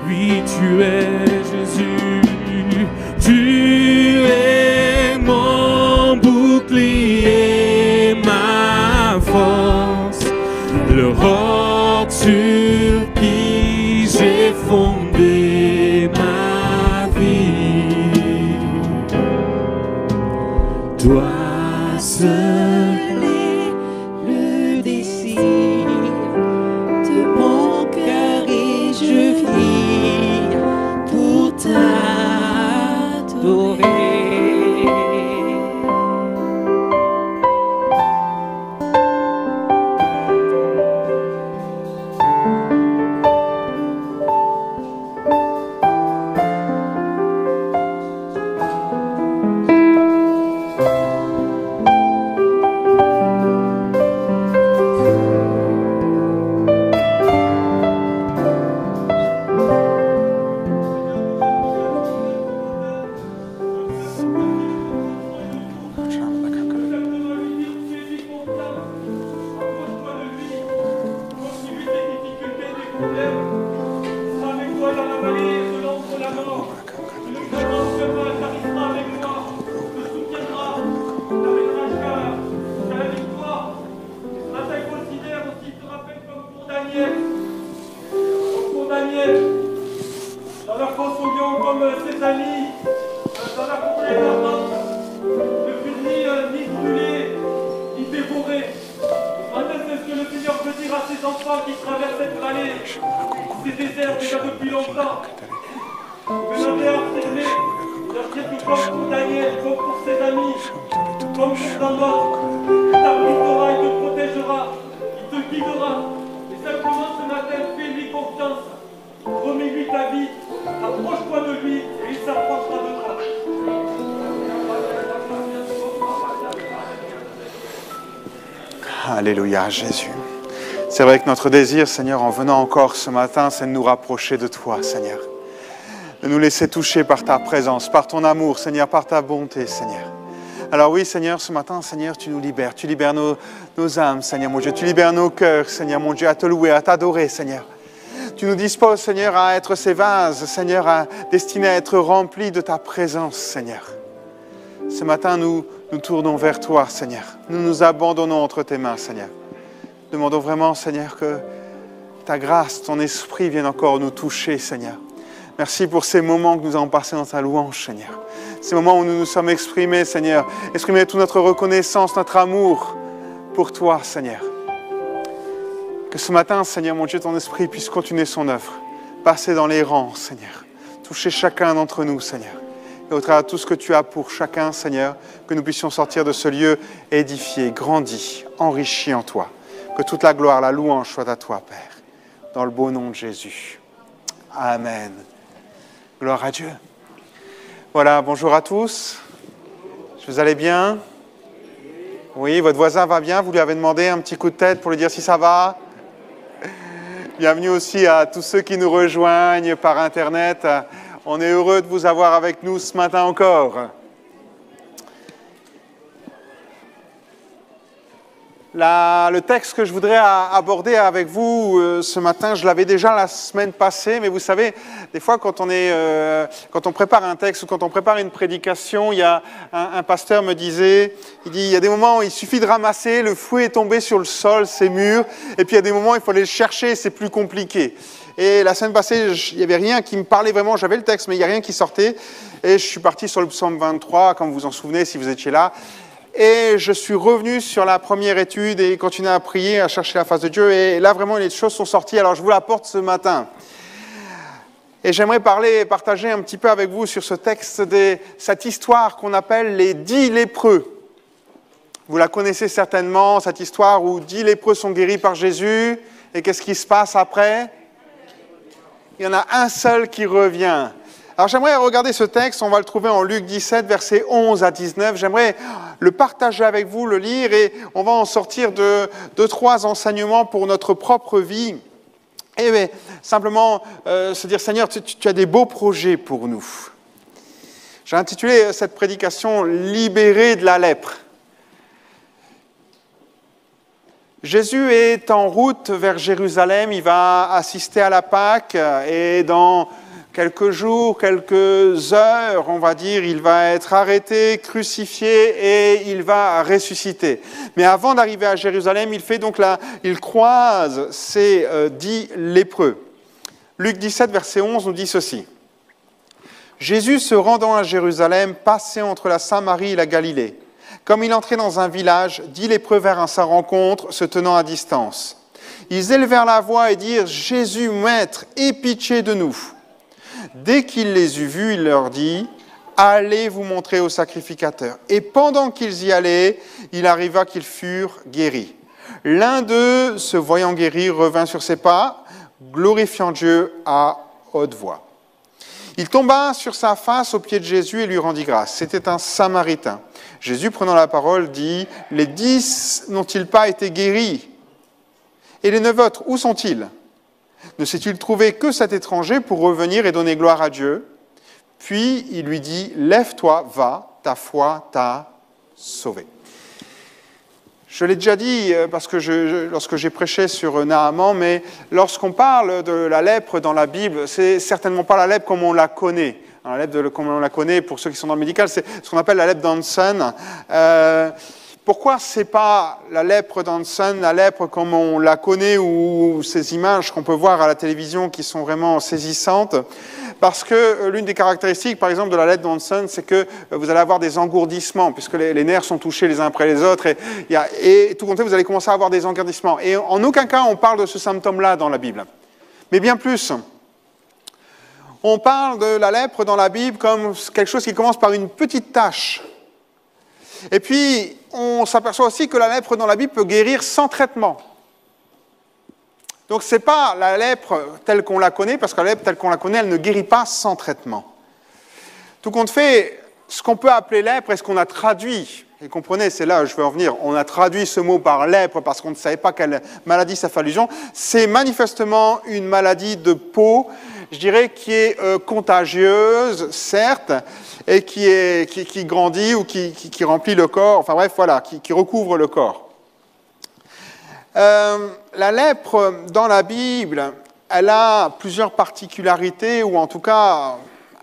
Oui, tu es Jésus, tu es mon bouclier, ma force, le roc sur qui j'ai fondé ma vie. Toi seul est le désir de mon cœur et je vis pour t'adorer. Dans la fosse au lion comme ses amis, dans la forêt ardente, ne fut ni brûlé, ni dévoré. Maintenant, c'est ce que le Seigneur veut dire à ses enfants qui traversent cette vallée, ces déserts déjà depuis longtemps. Venez affirmer, leur dire que comme pour Daniel, comme pour ses amis, comme pour tant d'autres, il t'abritera, il te protégera, il te guidera. Et simplement ce matin, fais-lui confiance. Remets-lui ta vie, approche-toi de lui et il s'approchera de toi. Alléluia, Jésus. C'est vrai que notre désir, Seigneur, en venant encore ce matin, c'est de nous rapprocher de toi, Seigneur. De nous laisser toucher par ta présence, par ton amour, Seigneur, par ta bonté, Seigneur. Alors oui, Seigneur, ce matin, Seigneur, tu nous libères. Tu libères nos âmes, Seigneur, mon Dieu. Tu libères nos cœurs, Seigneur, mon Dieu, à te louer, à t'adorer, Seigneur. Tu nous disposes, Seigneur, à être ces vases, Seigneur, destinés à être remplis de ta présence, Seigneur. Ce matin, nous tournons vers toi, Seigneur. Nous nous abandonnons entre tes mains, Seigneur. Demandons vraiment, Seigneur, que ta grâce, ton esprit vienne encore nous toucher, Seigneur. Merci pour ces moments que nous avons passés dans ta louange, Seigneur. Ces moments où nous nous sommes exprimés, Seigneur. Exprimés toute notre reconnaissance, notre amour pour toi, Seigneur. Que ce matin, Seigneur, mon Dieu, ton esprit puisse continuer son œuvre. Passer dans les rangs, Seigneur. Toucher chacun d'entre nous, Seigneur. Et au travers de tout ce que tu as pour chacun, Seigneur, que nous puissions sortir de ce lieu édifié, grandi, enrichi en toi. Que toute la gloire, la louange soit à toi, Père. Dans le beau nom de Jésus. Amen. Gloire à Dieu. Voilà, bonjour à tous. Vous allez bien? Oui, votre voisin va bien? Vous lui avez demandé un petit coup de tête pour lui dire si ça va? Bienvenue aussi à tous ceux qui nous rejoignent par Internet. On est heureux de vous avoir avec nous ce matin encore. Le texte que je voudrais aborder avec vous ce matin, je l'avais déjà la semaine passée, mais vous savez, des fois quand on prépare un texte ou quand on prépare une prédication, il y a un pasteur me disait, il y a des moments où il suffit de ramasser, le fruit est tombé sur le sol, c'est mûr, et puis il y a des moments où il faut aller le chercher, c'est plus compliqué. Et la semaine passée, il n'y avait rien qui me parlait vraiment, j'avais le texte, mais il n'y a rien qui sortait, et je suis parti sur le psaume 23, comme vous vous en souvenez si vous étiez là. Et je suis revenu sur la première étude et continué à prier, à chercher la face de Dieu. Et là, vraiment, les choses sont sorties. Alors, je vous l'apporte ce matin. Et j'aimerais partager un petit peu avec vous sur ce texte cette histoire qu'on appelle les 10 lépreux. Vous la connaissez certainement, cette histoire où 10 lépreux sont guéris par Jésus. Et qu'est-ce qui se passe après? Il y en a un seul qui revient. Alors j'aimerais regarder ce texte, on va le trouver en Luc 17, versets 11 à 19. J'aimerais le partager avec vous, le lire, et on va en sortir de 3 enseignements pour notre propre vie. Et bien, simplement se dire, Seigneur, tu as des beaux projets pour nous. J'ai intitulé cette prédication « Libérés de la lèpre ». Jésus est en route vers Jérusalem, il va assister à la Pâque et dans quelques jours, quelques heures, on va dire, il va être arrêté, crucifié et il va ressusciter. Mais avant d'arriver à Jérusalem, il croise ces 10 lépreux. Luc 17, verset 11 nous dit ceci. Jésus, se rendant à Jérusalem, passait entre la Samarie et la Galilée. Comme il entrait dans un village, 10 lépreux vinrent à sa rencontre, se tenant à distance. Ils élevèrent la voix et dirent « Jésus, Maître, aie pitié de nous !» Dès qu'il les eut vus, il leur dit « Allez vous montrer au sacrificateur. » Et pendant qu'ils y allaient, il arriva qu'ils furent guéris. L'un d'eux, se voyant guéri, revint sur ses pas, glorifiant Dieu à haute voix. Il tomba sur sa face aux pieds de Jésus et lui rendit grâce. C'était un Samaritain. Jésus, prenant la parole, dit « Les 10 n'ont-ils pas été guéris? Et les 9 autres, où sont-ils? Ne s'est-il trouvé que cet étranger pour revenir et donner gloire à Dieu? » Puis il lui dit « Lève-toi, va, ta foi t'a sauvé. » Je l'ai déjà dit parce que lorsque j'ai prêché sur Naaman, mais lorsqu'on parle de la lèpre dans la Bible, c'est certainement pas la lèpre comme on la connaît. La lèpre comme on la connaît, pour ceux qui sont dans le médical, c'est ce qu'on appelle la lèpre d'Hansen. Pourquoi c'est pas la lèpre d'Hansen, la lèpre comme on la connaît, ou ces images qu'on peut voir à la télévision qui sont vraiment saisissantes? Parce que l'une des caractéristiques, par exemple, de la lèpre d'Hansen, c'est que vous allez avoir des engourdissements, puisque les nerfs sont touchés les uns après les autres, et tout compte fait, vous allez commencer à avoir des engourdissements. Et en aucun cas, on parle de ce symptôme-là dans la Bible. Mais bien plus, on parle de la lèpre dans la Bible comme quelque chose qui commence par une petite tache. Et puis, on s'aperçoit aussi que la lèpre dans la Bible peut guérir sans traitement. Donc, ce n'est pas la lèpre telle qu'on la connaît, parce que la lèpre telle qu'on la connaît, elle ne guérit pas sans traitement. Tout compte fait, ce qu'on peut appeler lèpre, et ce qu'on a traduit, et comprenez, c'est là où je veux en venir, on a traduit ce mot par lèpre parce qu'on ne savait pas quelle maladie ça fait allusion, c'est manifestement une maladie de peau, je dirais, qui est contagieuse, certes, et qui grandit ou qui remplit le corps, enfin bref, voilà, qui recouvre le corps. La lèpre dans la Bible, elle a plusieurs particularités, ou en tout cas,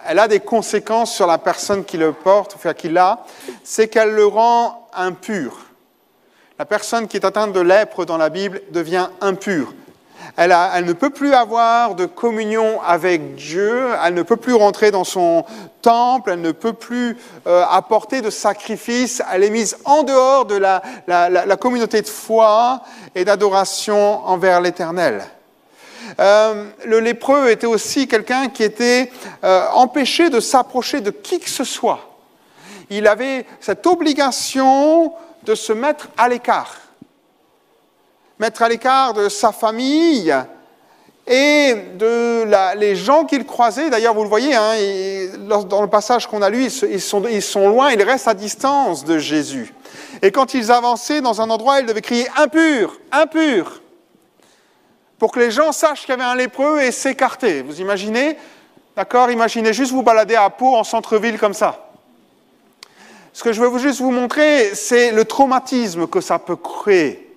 elle a des conséquences sur la personne qui le porte, enfin qui l'a, c'est qu'elle le rend impur. La personne qui est atteinte de lèpre dans la Bible devient impure. Elle ne peut plus avoir de communion avec Dieu, elle ne peut plus rentrer dans son temple, elle ne peut plus apporter de sacrifice, elle est mise en dehors de la communauté de foi et d'adoration envers l'Éternel. Le lépreux était aussi quelqu'un qui était empêché de s'approcher de qui que ce soit. Il avait cette obligation de se mettre à l'écart. Mettre à l'écart de sa famille et les gens qu'il croisait. D'ailleurs, vous le voyez, hein, dans le passage qu'on a lu, ils sont loin, ils restent à distance de Jésus. Et quand ils avançaient dans un endroit, ils devaient crier « Impur, impur !» pour que les gens sachent qu'il y avait un lépreux et s'écarter. Vous imaginez? D'accord? Imaginez juste vous balader à Pau en centre-ville comme ça. Ce que je veux juste vous montrer, c'est le traumatisme que ça peut créer.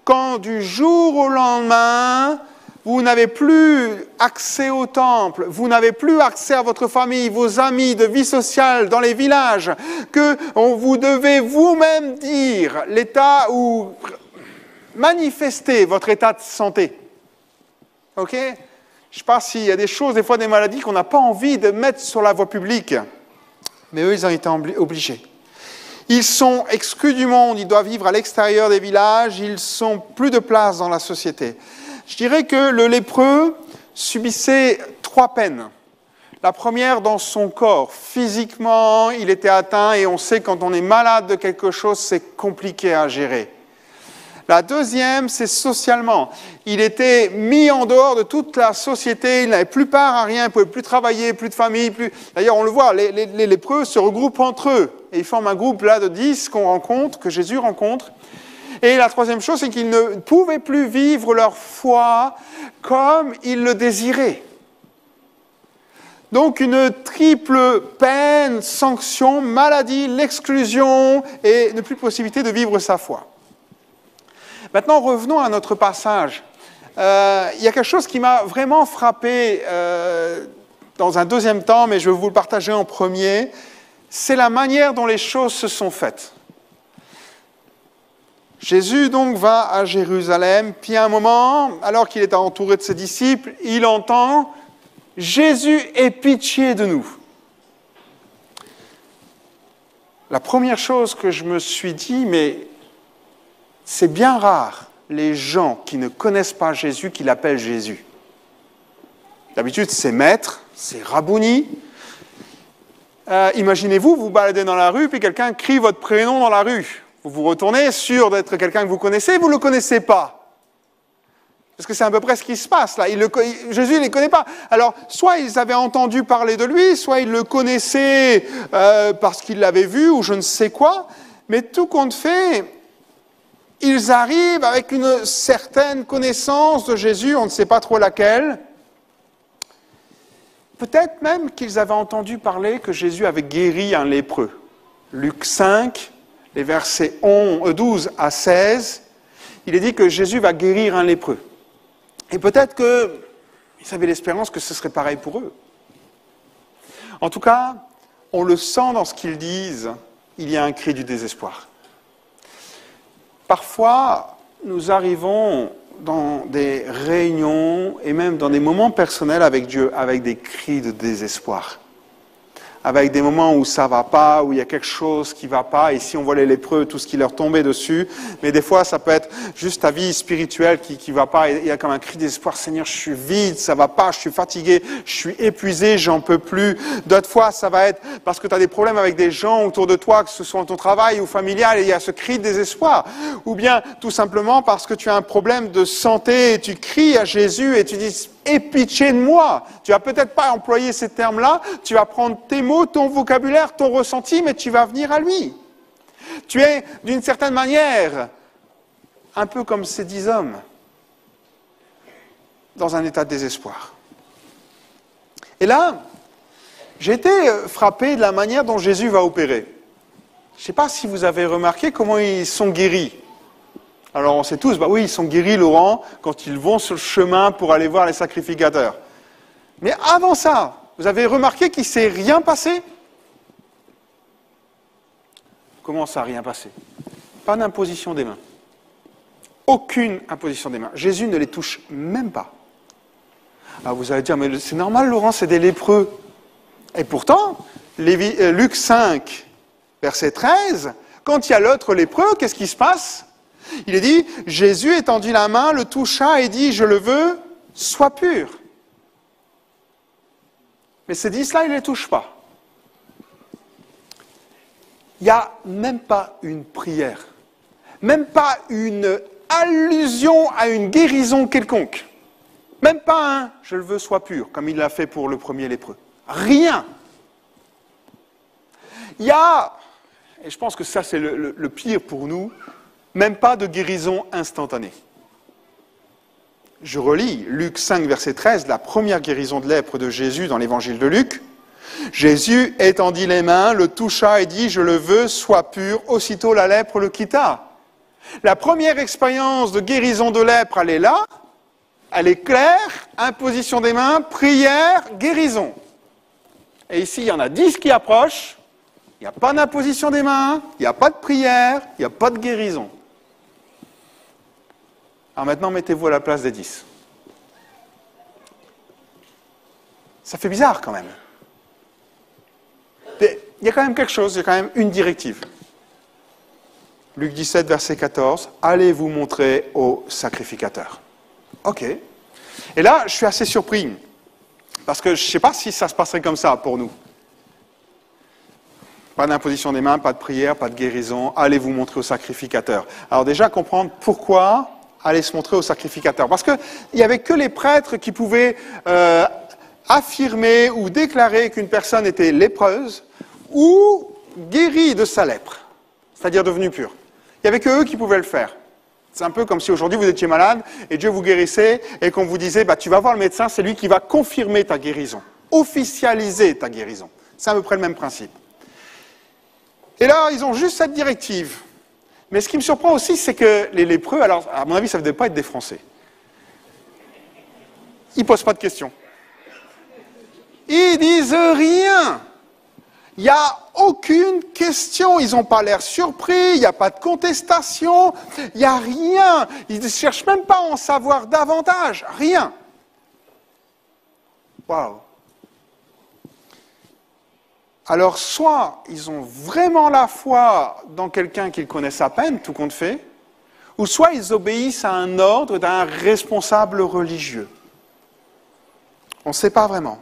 Quand du jour au lendemain, vous n'avez plus accès au temple, vous n'avez plus accès à votre famille, vos amis, de vie sociale dans les villages, que vous devez vous-même dire l'état ou manifester votre état de santé. Ok? Je ne sais pas s'il y a des choses, des fois des maladies qu'on n'a pas envie de mettre sur la voie publique, mais eux, ils ont été obligés. Ils sont exclus du monde, ils doivent vivre à l'extérieur des villages, ils n'ont plus de place dans la société. Je dirais que le lépreux subissait 3 peines. La première, dans son corps. Physiquement, il était atteint et on sait quand on est malade de quelque chose, c'est compliqué à gérer. La deuxième, c'est socialement. Il était mis en dehors de toute la société, il n'avait plus part à rien, il ne pouvait plus travailler, plus de famille. D'ailleurs, on le voit, les lépreux se regroupent entre eux. Et ils forment un groupe là de 10 qu'on rencontre, que Jésus rencontre. Et la troisième chose, c'est qu'ils ne pouvaient plus vivre leur foi comme ils le désiraient. Donc une triple peine, sanction, maladie, l'exclusion et ne plus possibilité de vivre sa foi. Maintenant, revenons à notre passage. Il y a quelque chose qui m'a vraiment frappé dans un deuxième temps, mais je vais vous le partager en premier. C'est la manière dont les choses se sont faites. Jésus donc va à Jérusalem, puis à un moment, alors qu'il est entouré de ses disciples, il entend « Jésus, aie pitié de nous ». La première chose que je me suis dit, mais c'est bien rare les gens qui ne connaissent pas Jésus qui l'appellent Jésus. D'habitude, c'est maître, c'est rabouni. Imaginez-vous, vous baladez dans la rue, puis quelqu'un crie votre prénom dans la rue. Vous vous retournez, sûr d'être quelqu'un que vous connaissez, vous ne le connaissez pas. Parce que c'est à peu près ce qui se passe là. Jésus ne les connaît pas. Alors, soit ils avaient entendu parler de lui, soit ils le connaissaient parce qu'ils l'avaient vu, ou je ne sais quoi. Mais tout compte fait, ils arrivent avec une certaine connaissance de Jésus, on ne sait pas trop laquelle. Peut-être même qu'ils avaient entendu parler que Jésus avait guéri un lépreux. Luc 5, les versets 12 à 16, il est dit que Jésus va guérir un lépreux. Et peut-être qu'ils avaient l'espérance que ce serait pareil pour eux. En tout cas, on le sent dans ce qu'ils disent, il y a un cri du désespoir. Parfois, nous arrivons dans des réunions et même dans des moments personnels avec Dieu, avec des cris de désespoir. Avec des moments où ça ne va pas, où il y a quelque chose qui ne va pas. Ici, on voit les lépreux, tout ce qui leur tombait dessus. Mais des fois, ça peut être juste ta vie spirituelle qui ne va pas. Il y a comme un cri de désespoir. Seigneur, je suis vide, ça ne va pas, je suis fatigué, je suis épuisé, j'en peux plus. D'autres fois, ça va être parce que tu as des problèmes avec des gens autour de toi, que ce soit dans ton travail ou familial, et il y a ce cri de désespoir. Ou bien, tout simplement, parce que tu as un problème de santé et tu cries à Jésus et tu dis... Aie pitié de moi. Tu vas peut-être pas employer ces termes-là, tu vas prendre tes mots, ton vocabulaire, ton ressenti, mais tu vas venir à lui. Tu es, d'une certaine manière, un peu comme ces 10 hommes, dans un état de désespoir. Et là, j'ai été frappé de la manière dont Jésus va opérer. Je ne sais pas si vous avez remarqué comment ils sont guéris. Alors on sait tous, bah oui, ils sont guéris, Laurent, quand ils vont sur le chemin pour aller voir les sacrificateurs. Mais avant ça, vous avez remarqué qu'il ne s'est rien passé? Comment ça, rien passé? Pas d'imposition des mains. Aucune imposition des mains. Jésus ne les touche même pas. Alors vous allez dire, mais c'est normal, Laurent, c'est des lépreux. Et pourtant, Luc 5, verset 13, quand il y a l'autre lépreux, qu'est-ce qui se passe? Il est dit, Jésus étendit la main, le toucha et dit, je le veux, sois pur. Mais ces 10-là, il ne les touche pas. Il n'y a même pas une prière, même pas une allusion à une guérison quelconque. Même pas un « je le veux, sois pur », comme il l'a fait pour le premier lépreux. Rien. Il y a, et je pense que ça c'est le pire pour nous, même pas de guérison instantanée. Je relis Luc 5, verset 13, la première guérison de lèpre de Jésus dans l'évangile de Luc. Jésus étendit les mains, le toucha et dit « je le veux, sois pur ». Aussitôt la lèpre le quitta. La première expérience de guérison de lèpre, elle est là, elle est claire, imposition des mains, prière, guérison. Et ici, il y en a 10 qui approchent, il n'y a pas d'imposition des mains, il n'y a pas de prière, il n'y a pas de guérison. Alors maintenant, mettez-vous à la place des 10. Ça fait bizarre quand même. Mais il y a quand même quelque chose, il y a quand même une directive. Luc 17, verset 14, « Allez vous montrer au sacrificateur. » Ok. Et là, je suis assez surpris, parce que je ne sais pas si ça se passerait comme ça pour nous. Pas d'imposition des mains, pas de prière, pas de guérison, allez vous montrer au sacrificateur. Alors déjà, comprendre pourquoi aller se montrer au sacrificateur. Parce qu'il n'y avait que les prêtres qui pouvaient affirmer ou déclarer qu'une personne était lépreuse ou guérie de sa lèpre, c'est-à-dire devenue pure. Il n'y avait que eux qui pouvaient le faire. C'est un peu comme si aujourd'hui vous étiez malade et Dieu vous guérissait et qu'on vous disait tu vas voir le médecin, c'est lui qui va confirmer ta guérison, officialiser ta guérison. C'est à peu près le même principe. Et là, ils ont juste cette directive. Mais ce qui me surprend aussi, c'est que les lépreux, alors à mon avis, ça ne devait pas être des Français. Ils ne posent pas de questions. Ils disent rien. Il n'y a aucune question. Ils n'ont pas l'air surpris, il n'y a pas de contestation, il n'y a rien. Ils ne cherchent même pas à en savoir davantage. Rien. Waouh. Alors, soit ils ont vraiment la foi dans quelqu'un qu'ils connaissent à peine, tout compte fait, ou soit ils obéissent à un ordre d'un responsable religieux. On ne sait pas vraiment.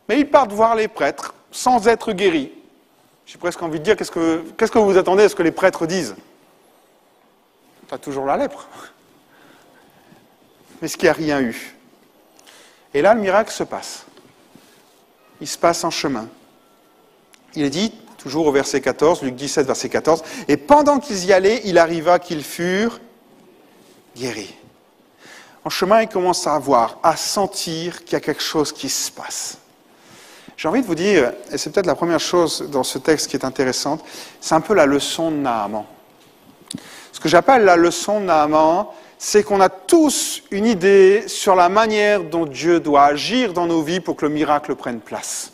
Mais ils partent voir les prêtres sans être guéris. J'ai presque envie de dire, qu'est-ce que vous attendez à ce que les prêtres disent? Tu as toujours la lèpre. Mais ce qu'il n'y a rien eu. Et là, le miracle se passe. Il se passe en chemin. Il est dit, toujours au verset 14, Luc 17, verset 14, « Et pendant qu'ils y allaient, il arriva qu'ils furent guéris. » En chemin, ils commencent à voir, à sentir qu'il y a quelque chose qui se passe. J'ai envie de vous dire, et c'est peut-être la première chose dans ce texte qui est intéressante, c'est un peu la leçon de Naaman. Ce que j'appelle la leçon de Naaman, c'est qu'on a tous une idée sur la manière dont Dieu doit agir dans nos vies pour que le miracle prenne place.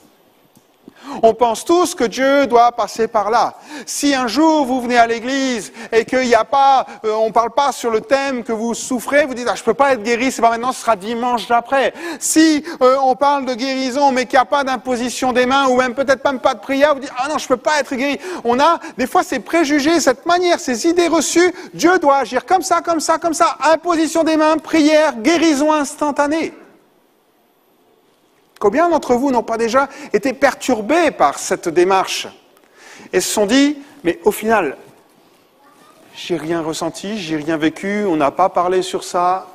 On pense tous que Dieu doit passer par là. Si un jour vous venez à l'église et qu'il n'y a pas, on ne parle pas sur le thème que vous souffrez, vous dites je ne peux pas être guéri, c'est pas maintenant, ce sera dimanche d'après. Si on parle de guérison mais qu'il n'y a pas d'imposition des mains ou même peut-être même pas de prière, vous dites non, je ne peux pas être guéri. On a des fois ces préjugés, cette manière, ces idées reçues. Dieu doit agir comme ça, comme ça, comme ça. Imposition des mains, prière, guérison instantanée. Combien d'entre vous n'ont pas déjà été perturbés par cette démarche et se sont dit, mais au final, j'ai rien ressenti, j'ai rien vécu, on n'a pas parlé sur ça,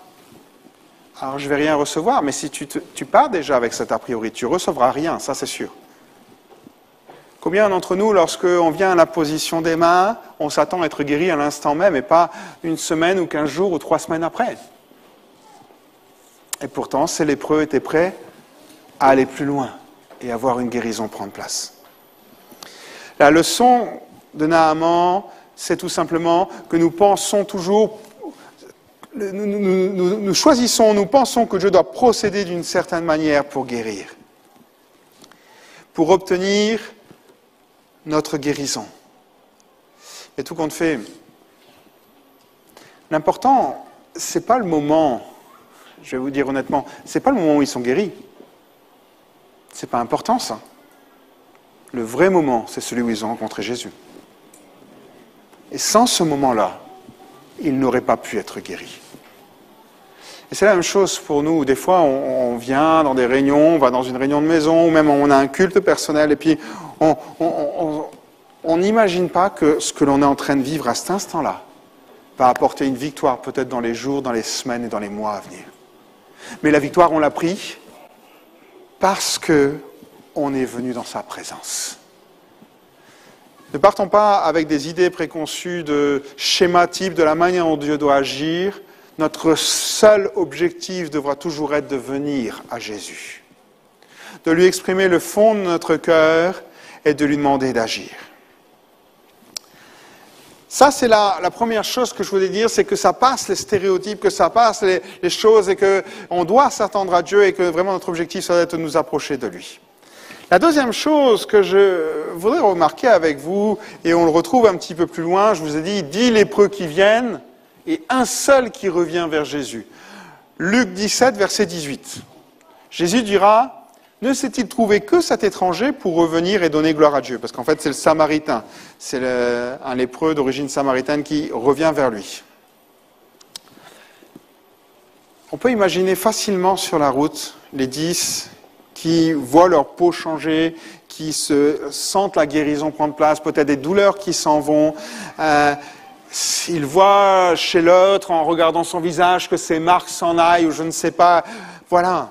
alors je vais rien recevoir. Mais si tu pars déjà avec cet a priori, tu recevras rien, ça c'est sûr. Combien d'entre nous, lorsqu'on vient à la position des mains, on s'attend à être guéri à l'instant même et pas une semaine ou 15 jours ou 3 semaines après? Et pourtant, ces lépreux étaient prêts à aller plus loin et à voir une guérison prendre place. La leçon de Naaman, c'est tout simplement que nous pensons toujours, nous choisissons, nous pensons que Dieu doit procéder d'une certaine manière pour guérir, pour obtenir notre guérison. Et tout compte fait, l'important, c'est pas le moment, je vais vous dire honnêtement, c'est pas le moment où ils sont guéris. C'est pas important, ça. Le vrai moment, c'est celui où ils ont rencontré Jésus. Et sans ce moment-là, ils n'auraient pas pu être guéris. Et c'est la même chose pour nous. Des fois, on vient dans des réunions, on va dans une réunion de maison, ou même on a un culte personnel, et puis on n'imagine pas que ce que l'on est en train de vivre à cet instant-là va apporter une victoire, peut-être dans les jours, dans les semaines et dans les mois à venir. Mais la victoire, on l'a pris parce qu'on est venu dans sa présence. Ne partons pas avec des idées préconçues de schéma type de la manière dont Dieu doit agir. Notre seul objectif devra toujours être de venir à Jésus, de lui exprimer le fond de notre cœur et de lui demander d'agir. Ça, c'est la première chose que je voulais dire, c'est que ça passe les stéréotypes, que ça passe les choses et qu'on doit s'attendre à Dieu et que vraiment notre objectif, ça doit être de nous approcher de lui. La deuxième chose que je voudrais remarquer avec vous, et on le retrouve un petit peu plus loin, je vous ai dit, 10 lépreux qui viennent et un seul qui revient vers Jésus. Luc 17, verset 18. Jésus dira... Ne s'est-il trouvé que cet étranger pour revenir et donner gloire à Dieu? Parce qu'en fait, c'est le Samaritain. C'est un lépreux d'origine samaritaine qui revient vers lui. On peut imaginer facilement sur la route les 10 qui voient leur peau changer, qui se sentent la guérison prendre place, peut-être des douleurs qui s'en vont. Ils voient chez l'autre, en regardant son visage, que ses marques s'en aillent ou je ne sais pas. Voilà.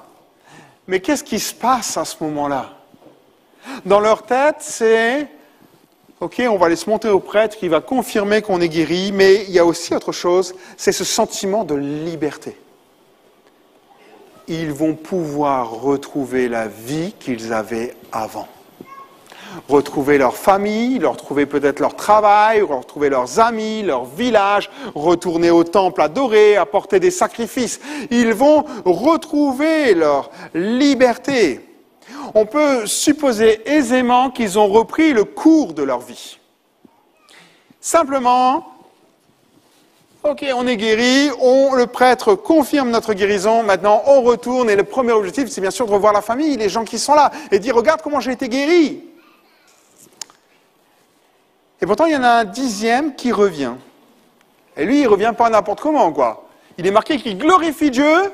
Mais qu'est-ce qui se passe à ce moment-là? Dans leur tête, c'est « Ok, on va aller se monter au prêtre qui va confirmer qu'on est guéri », mais il y a aussi autre chose, c'est ce sentiment de liberté. Ils vont pouvoir retrouver la vie qu'ils avaient avant. retrouver leur famille, retrouver peut-être leur travail, retrouver leurs amis, leur village, retourner au temple adorer, apporter des sacrifices. Ils vont retrouver leur liberté. On peut supposer aisément qu'ils ont repris le cours de leur vie. Simplement, ok, on est guéri, le prêtre confirme notre guérison, maintenant on retourne et le premier objectif c'est bien sûr de revoir la famille, les gens qui sont là, et dire regarde comment j'ai été guéri. Et pourtant il y en a un 10e qui revient. Et lui il revient pas n'importe comment quoi. Il est marqué qu'il glorifie Dieu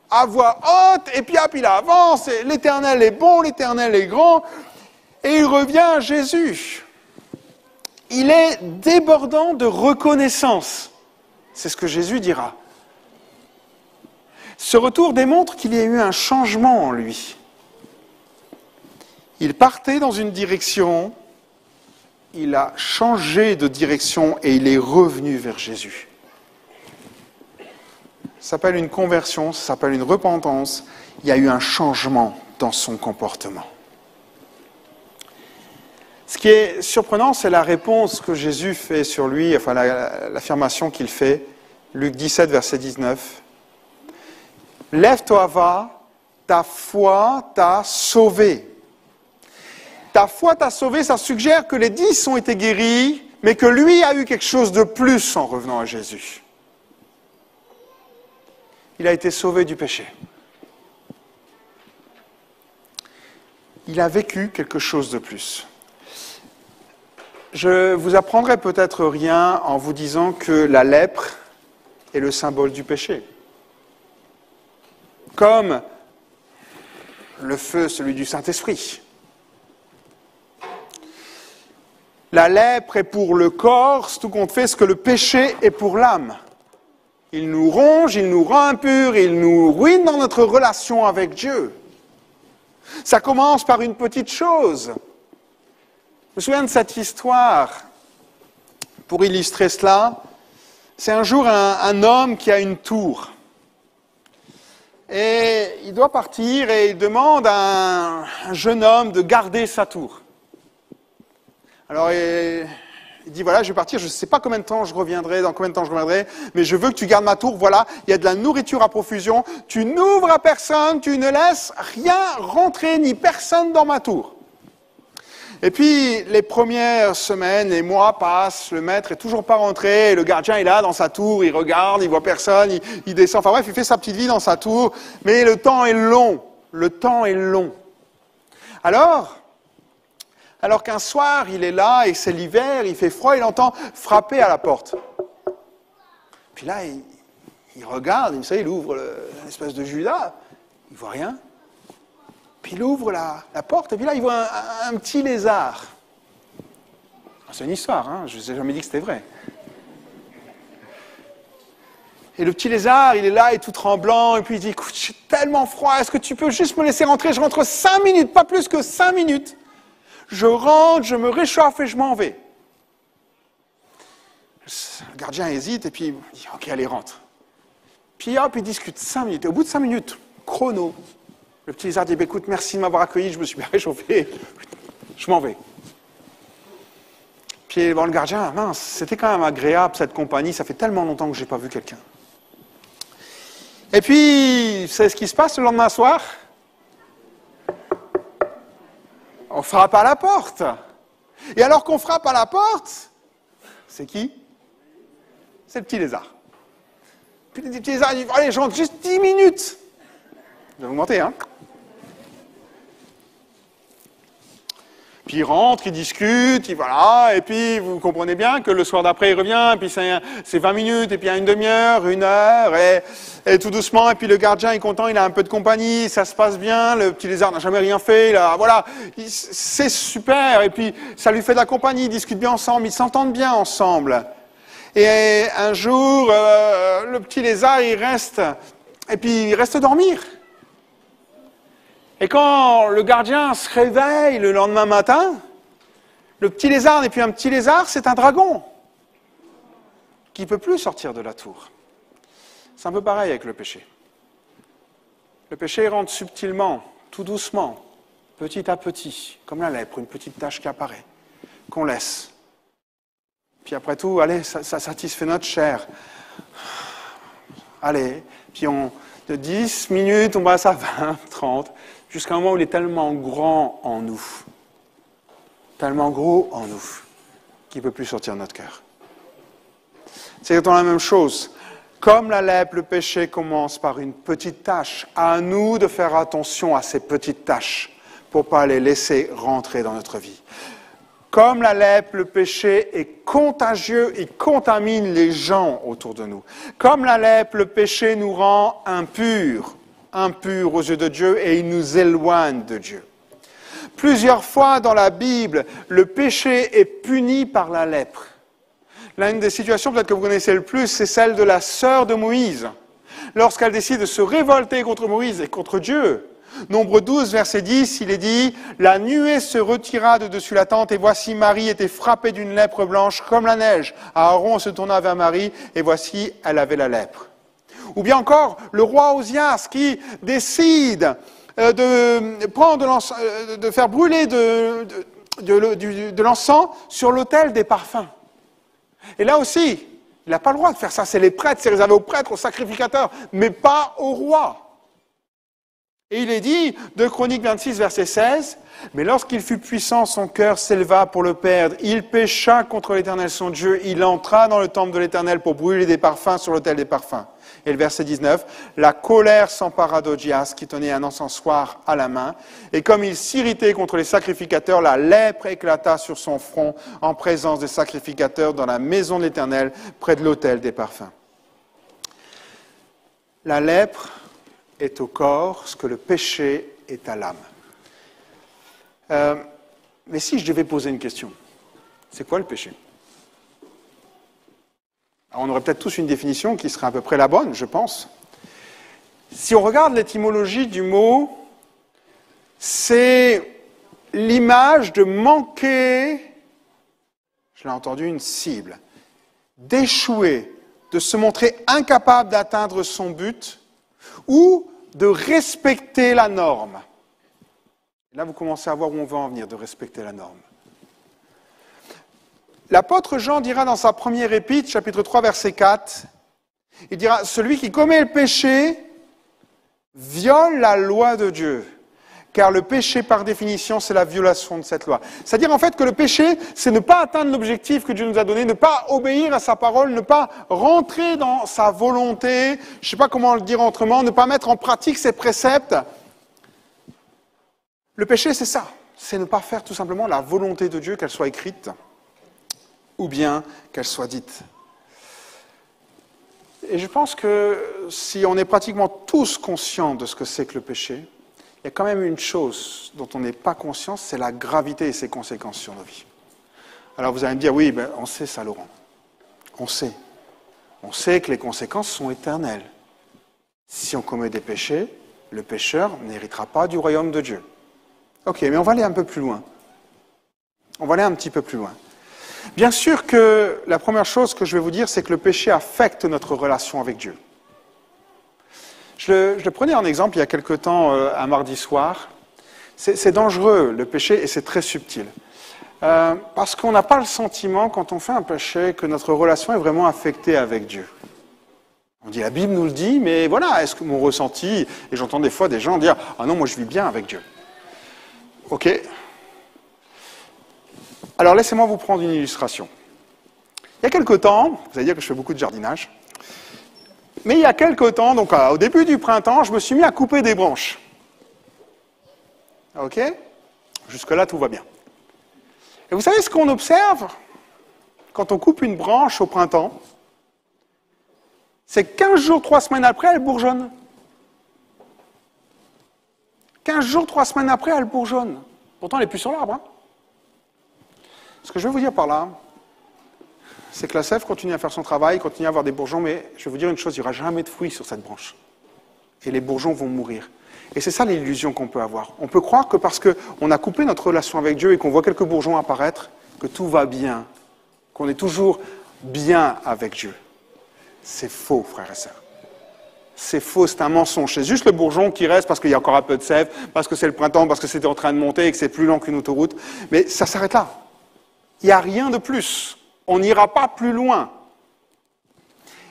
à voix haute, et puis hop, il avance, et l'Éternel est bon, l'Éternel est grand, et il revient à Jésus. Il est débordant de reconnaissance. C'est ce que Jésus dira. Ce retour démontre qu'il y a eu un changement en lui. Il partait dans une direction, il a changé de direction et il est revenu vers Jésus. Ça s'appelle une conversion, ça s'appelle une repentance. Il y a eu un changement dans son comportement. Ce qui est surprenant, c'est la réponse que Jésus fait sur lui, enfin l'affirmation qu'il fait, Luc 17, verset 19. « Lève-toi, va, ta foi t'a sauvé. » Ta foi t'a sauvé, ça suggère que les 10 ont été guéris, mais que lui a eu quelque chose de plus en revenant à Jésus. Il a été sauvé du péché. Il a vécu quelque chose de plus. Je vous apprendrai peut-être rien en vous disant que la lèpre est le symbole du péché. Comme le feu, celui du Saint-Esprit. La lèpre est pour le corps, tout compte fait, ce que le péché est pour l'âme. Il nous ronge, il nous rend impurs, il nous ruine dans notre relation avec Dieu. Ça commence par une petite chose. Je me souviens de cette histoire, pour illustrer cela. C'est un jour un homme qui a une tour. Et il doit partir et il demande à un jeune homme de garder sa tour. Alors il dit voilà, je vais partir, je ne sais pas combien de temps je reviendrai, dans combien de temps je reviendrai, mais je veux que tu gardes ma tour, voilà, il y a de la nourriture à profusion, tu n'ouvres à personne, tu ne laisses rien rentrer, ni personne dans ma tour. Et puis, les premières semaines et mois passent, le maître est toujours pas rentré, et le gardien est là dans sa tour, il regarde, il voit personne, il descend, enfin bref, il fait sa petite vie dans sa tour, mais le temps est long, Alors qu'un soir, il est là, et c'est l'hiver, il fait froid, il entend frapper à la porte. Puis là, il regarde, vous savez, il ouvre l'espèce de Judas, il voit rien. Puis il ouvre la porte, et puis là, il voit un petit lézard. C'est une histoire, hein, je ne vous ai jamais dit que c'était vrai. Et le petit lézard, il est là, il est tout tremblant, et puis il dit, écoute, j'ai tellement froid, est-ce que tu peux juste me laisser rentrer? Je rentre 5 minutes, pas plus que 5 minutes. Je rentre, je me réchauffe et je m'en vais. Le gardien hésite, et puis il dit, ok, allez, rentre. Puis hop, il discute 5 minutes. Et au bout de 5 minutes, chrono, le petit lézard dit, écoute, merci de m'avoir accueilli, je me suis bien réchauffé, je m'en vais. Puis bon, le gardien, mince, c'était quand même agréable cette compagnie, ça fait tellement longtemps que je n'ai pas vu quelqu'un. Et puis, vous savez ce qui se passe le lendemain soir? On frappe à la porte. Et alors qu'on frappe à la porte, c'est qui? C'est le petit lézard. Puis le petit lézard, il dit, allez, je rentre juste 10 minutes. Je vais vous mentir, hein? Puis il rentre, il discute, voilà, et puis vous comprenez bien que le soir d'après il revient, et puis c'est 20 minutes, et puis il y a une demi-heure, 1 heure, et tout doucement, et puis le gardien est content, il a un peu de compagnie, ça se passe bien, le petit lézard n'a jamais rien fait, voilà, c'est super, et puis ça lui fait de la compagnie, ils discutent bien ensemble, ils s'entendent bien ensemble. Et un jour, le petit lézard, il reste dormir. Et quand le gardien se réveille le lendemain matin, le petit lézard n'est plus un petit lézard, c'est un dragon qui ne peut plus sortir de la tour. C'est un peu pareil avec le péché. Le péché rentre subtilement, tout doucement, petit à petit, comme la lèpre, une petite tache qui apparaît, qu'on laisse. Puis après tout, allez, ça satisfait notre chair. Allez, puis de 10 minutes, on passe à 20, 30, jusqu'à un moment où il est tellement grand en nous, tellement gros en nous, qu'il ne peut plus sortir de notre cœur. C'est exactement la même chose. Comme la lèpre, le péché commence par une petite tache. À nous de faire attention à ces petites taches pour ne pas les laisser rentrer dans notre vie. Comme la lèpre, le péché est contagieux, il contamine les gens autour de nous. Comme la lèpre, le péché nous rend impurs aux yeux de Dieu et il nous éloigne de Dieu. Plusieurs fois dans la Bible, le péché est puni par la lèpre. L'une des situations peut-être que vous connaissez le plus, c'est celle de la sœur de Moïse. Lorsqu'elle décide de se révolter contre Moïse et contre Dieu. Nombre 12, verset 10, il est dit « La nuée se retira de dessus la tente et voici Marie était frappée d'une lèpre blanche comme la neige. Aaron se tourna vers Marie et voici elle avait la lèpre. » Ou bien encore le roi Osias qui décide de faire brûler de l'encens sur l'autel des parfums. Et là aussi, il n'a pas le droit de faire ça. C'est les prêtres, c'est réservé aux prêtres, aux sacrificateurs, mais pas au roi. Et il est dit, 2 Chroniques 26, verset 16, « Mais lorsqu'il fut puissant, son cœur s'éleva pour le perdre. Il pécha contre l'Éternel son Dieu. Il entra dans le temple de l'Éternel pour brûler des parfums sur l'autel des parfums. » Et le verset 19, « La colère s'empara d'Ozias, qui tenait un encensoir à la main. Et comme il s'irritait contre les sacrificateurs, la lèpre éclata sur son front en présence des sacrificateurs dans la maison de l'Éternel, près de l'autel des parfums. » La lèpre est au corps ce que le péché est à l'âme. Mais si je devais poser une question, c'est quoi le péché ? Alors on aurait peut-être tous une définition qui serait à peu près la bonne, je pense. Si on regarde l'étymologie du mot, c'est l'image de manquer, je l'ai entendu, une cible, d'échouer, de se montrer incapable d'atteindre son but, ou de respecter la norme. Là, vous commencez à voir où on veut en venir, de respecter la norme. L'apôtre Jean dira dans sa première épître, chapitre 3, verset 4, il dira « Celui qui commet le péché viole la loi de Dieu, car le péché, par définition, c'est la violation de cette loi. » C'est-à-dire, en fait, que le péché, c'est ne pas atteindre l'objectif que Dieu nous a donné, ne pas obéir à sa parole, ne pas rentrer dans sa volonté, je ne sais pas comment le dire autrement, ne pas mettre en pratique ses préceptes. Le péché, c'est ça. C'est ne pas faire tout simplement la volonté de Dieu, qu'elle soit écrite, ou bien qu'elle soit dite. Et je pense que si on est pratiquement tous conscients de ce que c'est que le péché, il y a quand même une chose dont on n'est pas conscient, c'est la gravité et ses conséquences sur nos vies. Alors vous allez me dire, oui, ben, on sait ça, Laurent. On sait. On sait que les conséquences sont éternelles. Si on commet des péchés, le pécheur n'héritera pas du royaume de Dieu. Ok, mais on va aller un peu plus loin. On va aller un petit peu plus loin. Bien sûr que la première chose que je vais vous dire, c'est que le péché affecte notre relation avec Dieu. Je le prenais en exemple il y a quelque temps, un mardi soir. C'est dangereux, le péché, et c'est très subtil. Parce qu'on n'a pas le sentiment, quand on fait un péché, que notre relation est vraiment affectée avec Dieu. On dit, la Bible nous le dit, mais voilà, est-ce que mon ressenti, et j'entends des fois des gens dire, « Ah non, moi je vis bien avec Dieu. » Ok. Alors laissez-moi vous prendre une illustration. Il y a quelque temps, vous allez dire que je fais beaucoup de jardinage, mais il y a quelque temps, donc au début du printemps, je me suis mis à couper des branches. Ok? Jusque-là, tout va bien. Et vous savez ce qu'on observe quand on coupe une branche au printemps? C'est 15 jours, 3 semaines après, elle bourgeonne. 15 jours, 3 semaines après, elle bourgeonne. Pourtant, elle n'est plus sur l'arbre. Hein. Ce que je veux vous dire par là, c'est que la sève continue à faire son travail, continue à avoir des bourgeons, mais je vais vous dire une chose, il n'y aura jamais de fruits sur cette branche. Et les bourgeons vont mourir. Et c'est ça l'illusion qu'on peut avoir. On peut croire que parce qu'on a coupé notre relation avec Dieu et qu'on voit quelques bourgeons apparaître, que tout va bien, qu'on est toujours bien avec Dieu. C'est faux, frères et sœurs. C'est faux, c'est un mensonge. C'est juste le bourgeon qui reste parce qu'il y a encore un peu de sève, parce que c'est le printemps, parce que c'était en train de monter et que c'est plus lent qu'une autoroute. Mais ça s'arrête là. Il n'y a rien de plus. On n'ira pas plus loin.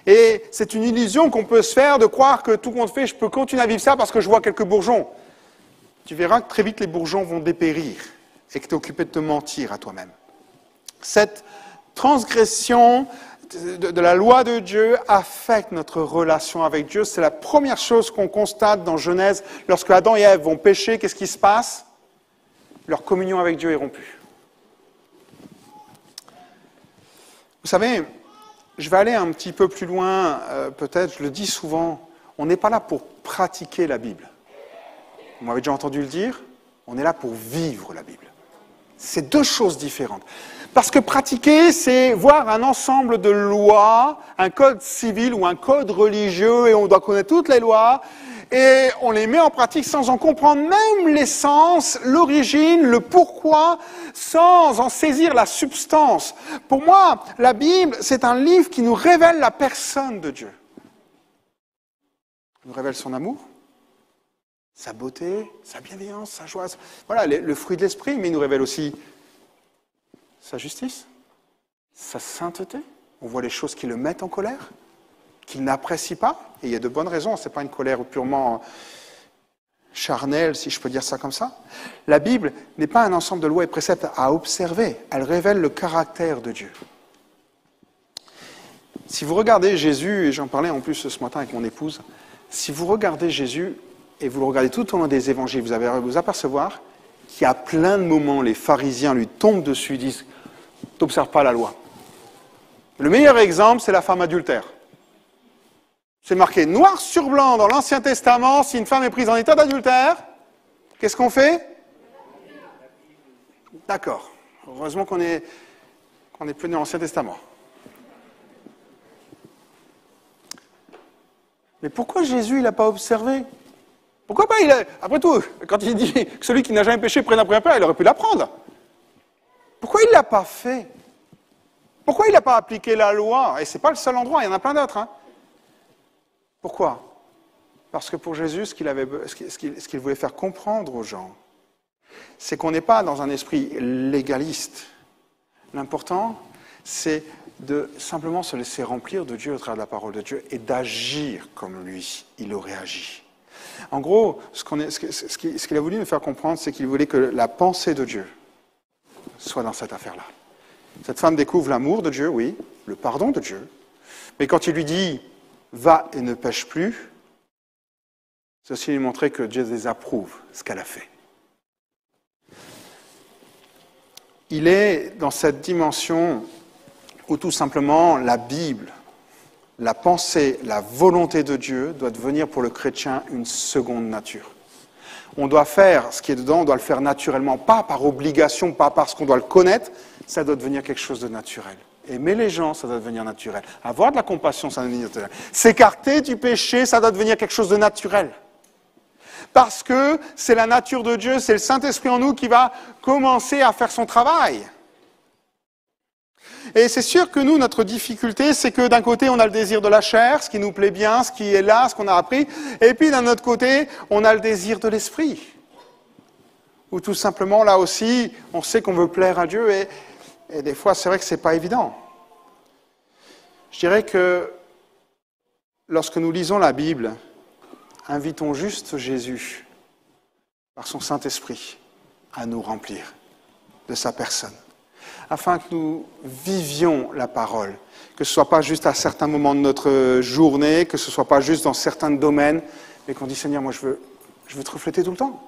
Et c'est une illusion qu'on peut se faire de croire que tout compte fait, je peux continuer à vivre ça parce que je vois quelques bourgeons. Tu verras que très vite les bourgeons vont dépérir et que tu es occupé de te mentir à toi-même. Cette transgression de la loi de Dieu affecte notre relation avec Dieu. C'est la première chose qu'on constate dans Genèse. Lorsque Adam et Ève vont pécher, qu'est-ce qui se passe? Leur communion avec Dieu est rompue. Vous savez, je vais aller un petit peu plus loin, peut-être, je le dis souvent, on n'est pas là pour pratiquer la Bible. Vous m'avez déjà entendu le dire, on est là pour vivre la Bible. C'est deux choses différentes. Parce que pratiquer, c'est voir un ensemble de lois, un code civil ou un code religieux, et on doit connaître toutes les lois, et on les met en pratique sans en comprendre même l'essence, l'origine, le pourquoi, sans en saisir la substance. Pour moi, la Bible, c'est un livre qui nous révèle la personne de Dieu. Il nous révèle son amour, sa beauté, sa bienveillance, sa joie. Voilà, le fruit de l'esprit, mais il nous révèle aussi sa justice, sa sainteté. On voit les choses qui le mettent en colère, qu'il n'apprécie pas, et il y a de bonnes raisons, ce n'est pas une colère purement charnelle, si je peux dire ça comme ça. La Bible n'est pas un ensemble de lois et préceptes à observer, elle révèle le caractère de Dieu. Si vous regardez Jésus, et j'en parlais en plus ce matin avec mon épouse, si vous regardez Jésus, et vous le regardez tout au long des évangiles, vous allez vous apercevoir qu'il y a plein de moments, les pharisiens lui tombent dessus, disent « T'observes pas la loi ». Le meilleur exemple, c'est la femme adultère. C'est marqué noir sur blanc dans l'Ancien Testament, si une femme est prise en état d'adultère, qu'est-ce qu'on fait? D'accord. Heureusement qu'on est plus dans l'Ancien Testament. Mais pourquoi Jésus, il n'a pas observé? Pourquoi pas? Après tout, quand il dit que celui qui n'a jamais péché prenne la première pierre, il aurait pu l'apprendre. Pourquoi il ne l'a pas fait? Pourquoi il n'a pas appliqué la loi? Et ce n'est pas le seul endroit, il y en a plein d'autres. Hein. Pourquoi? Parce que pour Jésus, ce qu'il voulait faire comprendre aux gens, c'est qu'on n'est pas dans un esprit légaliste. L'important, c'est de simplement se laisser remplir de Dieu au travers de la parole de Dieu et d'agir comme lui, il aurait agi. En gros, ce qu'il a voulu nous faire comprendre, c'est qu'il voulait que la pensée de Dieu soit dans cette affaire-là. Cette femme découvre l'amour de Dieu, oui, le pardon de Dieu, mais quand il lui dit « va et ne pêche plus », c'est aussi lui montrer que Dieu désapprouve ce qu'elle a fait. Il est dans cette dimension où tout simplement la Bible, la pensée, la volonté de Dieu doit devenir pour le chrétien une seconde nature. On doit faire ce qui est dedans, on doit le faire naturellement, pas par obligation, pas parce qu'on doit le connaître, ça doit devenir quelque chose de naturel. Aimer les gens, ça doit devenir naturel. Avoir de la compassion, ça doit devenir naturel. S'écarter du péché, ça doit devenir quelque chose de naturel. Parce que c'est la nature de Dieu, c'est le Saint-Esprit en nous qui va commencer à faire son travail. Et c'est sûr que nous, notre difficulté, c'est que d'un côté, on a le désir de la chair, ce qui nous plaît bien, ce qui est là, ce qu'on a appris, et puis d'un autre côté, on a le désir de l'esprit. Ou tout simplement, là aussi, on sait qu'on veut plaire à Dieu, et des fois, c'est vrai que ce n'est pas évident. Je dirais que lorsque nous lisons la Bible, invitons juste Jésus, par son Saint-Esprit, à nous remplir de sa personne, afin que nous vivions la parole, que ce ne soit pas juste à certains moments de notre journée, que ce ne soit pas juste dans certains domaines, mais qu'on dise, Seigneur, moi je veux te refléter tout le temps.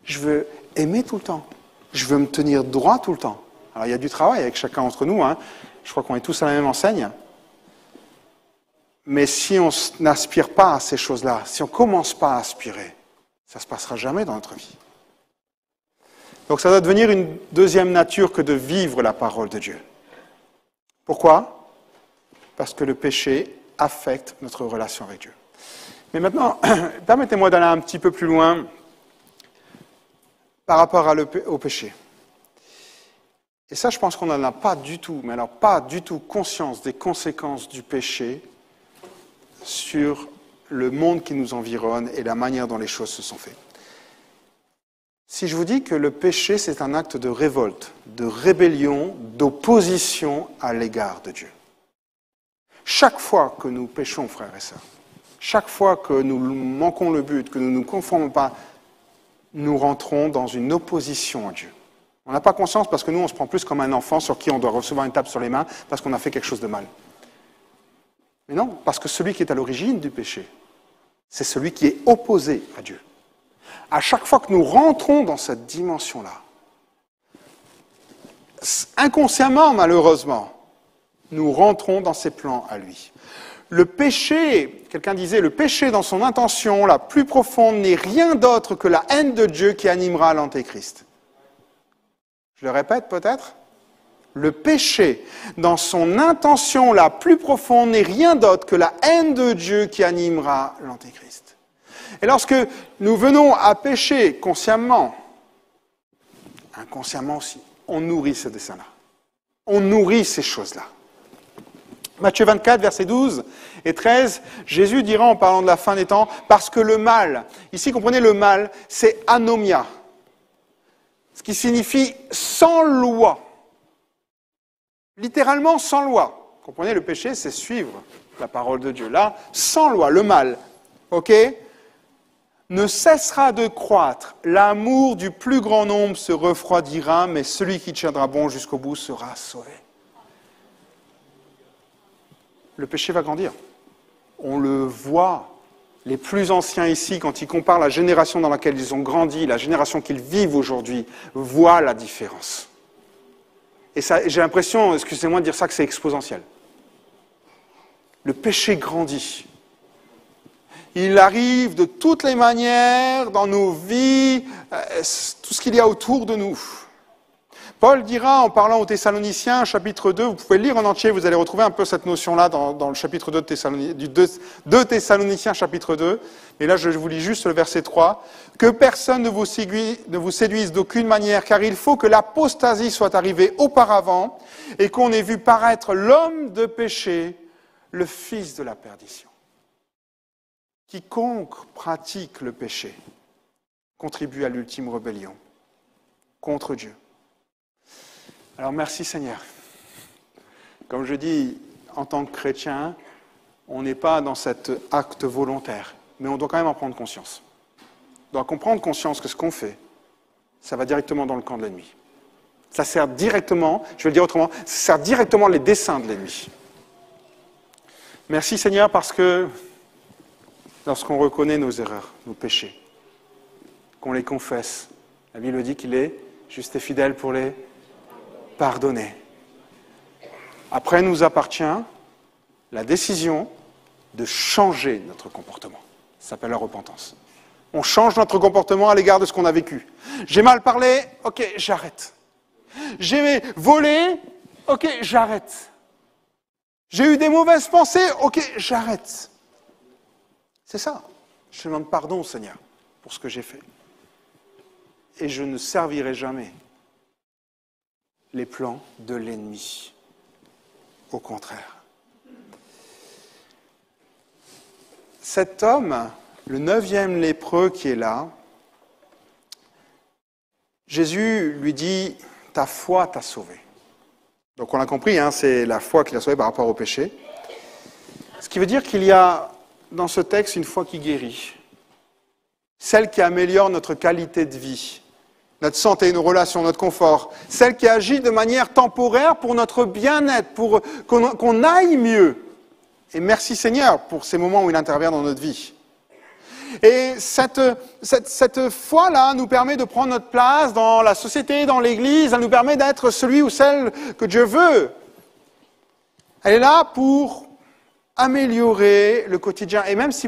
Je veux aimer tout le temps. Je veux me tenir droit tout le temps. Alors il y a du travail avec chacun d'entre nous, hein. Je crois qu'on est tous à la même enseigne. Mais si on n'aspire pas à ces choses-là, si on ne commence pas à aspirer, ça ne se passera jamais dans notre vie. Donc ça doit devenir une deuxième nature que de vivre la parole de Dieu. Pourquoi? Parce que le péché affecte notre relation avec Dieu. Mais maintenant, permettez-moi d'aller un petit peu plus loin par rapport au péché. Et ça, je pense qu'on n'en a pas du tout, mais alors pas du tout conscience des conséquences du péché sur le monde qui nous environne et la manière dont les choses se sont faites. Si je vous dis que le péché, c'est un acte de révolte, de rébellion, d'opposition à l'égard de Dieu. Chaque fois que nous péchons, frères et sœurs, chaque fois que nous manquons le but, que nous ne nous conformons pas, nous rentrons dans une opposition à Dieu. On n'a pas conscience parce que nous, on se prend plus comme un enfant sur qui on doit recevoir une tape sur les mains parce qu'on a fait quelque chose de mal. Mais non, parce que celui qui est à l'origine du péché, c'est celui qui est opposé à Dieu. À chaque fois que nous rentrons dans cette dimension-là, inconsciemment, malheureusement, nous rentrons dans ses plans à lui. Le péché, quelqu'un disait, le péché dans son intention la plus profonde n'est rien d'autre que la haine de Dieu qui animera l'Antéchrist. Je le répète peut-être ? Le péché dans son intention la plus profonde n'est rien d'autre que la haine de Dieu qui animera l'Antéchrist. Et lorsque nous venons à pécher consciemment, inconsciemment aussi, on nourrit ce dessein-là. On nourrit ces choses-là. Matthieu 24, versets 12 et 13, Jésus dira en parlant de la fin des temps, parce que le mal, ici comprenez le mal, c'est anomia, ce qui signifie sans loi. Littéralement sans loi. Comprenez, le péché, c'est suivre la parole de Dieu. Là, sans loi, le mal, ok ? Ne cessera de croître. L'amour du plus grand nombre se refroidira, mais celui qui tiendra bon jusqu'au bout sera sauvé. Le péché va grandir. On le voit. Les plus anciens ici, quand ils comparent la génération dans laquelle ils ont grandi, la génération qu'ils vivent aujourd'hui, voient la différence. Et ça, j'ai l'impression, excusez-moi de dire ça, que c'est exponentiel. Le péché grandit. Il arrive de toutes les manières dans nos vies, tout ce qu'il y a autour de nous. Paul dira, en parlant aux Thessaloniciens, chapitre 2, vous pouvez le lire en entier, vous allez retrouver un peu cette notion-là dans le chapitre 2 de Thessaloniciens, chapitre 2. Et là, je vous lis juste le verset 3. « Que personne ne vous séduise d'aucune manière, car il faut que l'apostasie soit arrivée auparavant et qu'on ait vu paraître l'homme de péché, le fils de la perdition. Quiconque pratique le péché contribue à l'ultime rébellion contre Dieu. » Alors merci Seigneur. Comme je dis, en tant que chrétien, on n'est pas dans cet acte volontaire, mais on doit quand même en prendre conscience. On doit prendre conscience que ce qu'on fait, ça va directement dans le camp de l'ennemi. Ça sert directement, je vais le dire autrement, ça sert directement les desseins de l'ennemi. Merci Seigneur parce que lorsqu'on reconnaît nos erreurs, nos péchés, qu'on les confesse, la Bible dit qu'il est juste et fidèle pour les pardonner. Après, il nous appartient la décision de changer notre comportement. Ça s'appelle la repentance. On change notre comportement à l'égard de ce qu'on a vécu. J'ai mal parlé, ok, j'arrête. J'ai volé, ok, j'arrête. J'ai eu des mauvaises pensées, ok, j'arrête. C'est ça. Je demande pardon au Seigneur pour ce que j'ai fait. Et je ne servirai jamais les plans de l'ennemi. Au contraire. Cet homme, le 9e lépreux qui est là, Jésus lui dit « Ta foi t'a sauvé ». Donc on l'a compris, hein, c'est la foi qui l'a sauvé par rapport au péché. Ce qui veut dire qu'il y a dans ce texte une foi qui guérit, celle qui améliore notre qualité de vie, notre santé, nos relations, notre confort, celle qui agit de manière temporaire pour notre bien-être, pour qu'on aille mieux. Et merci Seigneur pour ces moments où il intervient dans notre vie. Et cette foi-là nous permet de prendre notre place dans la société, dans l'Église, elle nous permet d'être celui ou celle que Dieu veut. Elle est là pour améliorer le quotidien. Et même si